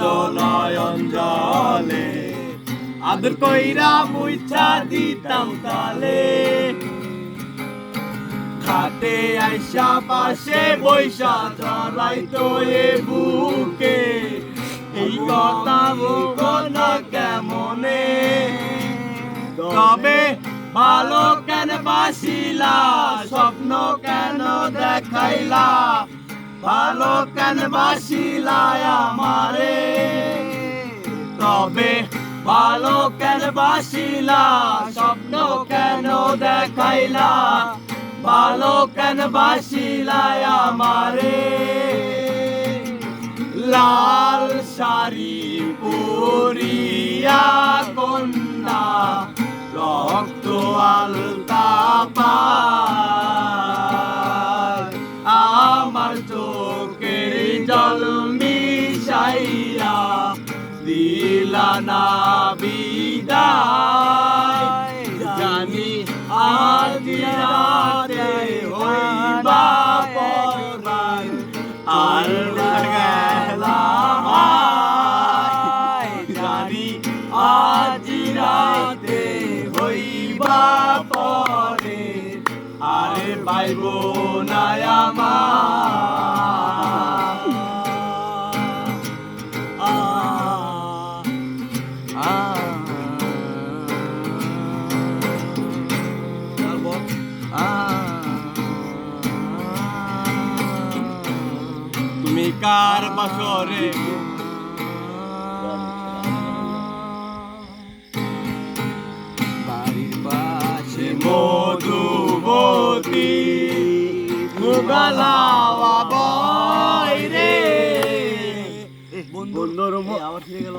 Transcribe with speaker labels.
Speaker 1: তো নয়ন জলে আদর কইরা মুইছা দিতাম তালে খাটে আইসা পাশে বৈশা ধরাইতো এ বুকে এই কথা বলবো না কেমনে তবে ভালো কেন বাসিলা স্বপ্ন কেন দেখাইলা ভালো কেন বাসিলা আমারে তবে ভালো কেন বাসিলা স্বপ্ন কেন দেখাইলা ভালো কেন বাসিলা আমারে লাল শাড়ি পরিয়া কন্যা রক্ত আলতা পায় আমার চোখের জল মিশাইয়া দিলা না বিদায় জানি আজ রাতে হইবা পরবান আর গেলাম জানি আজ রাতে হইবা পরে আরে পাইব না তুমি কার বাসরে বাড়ির পাশে মধুবতী মুগালাওয়া বয় রে বন্ধুর আবার ফিরে গেল।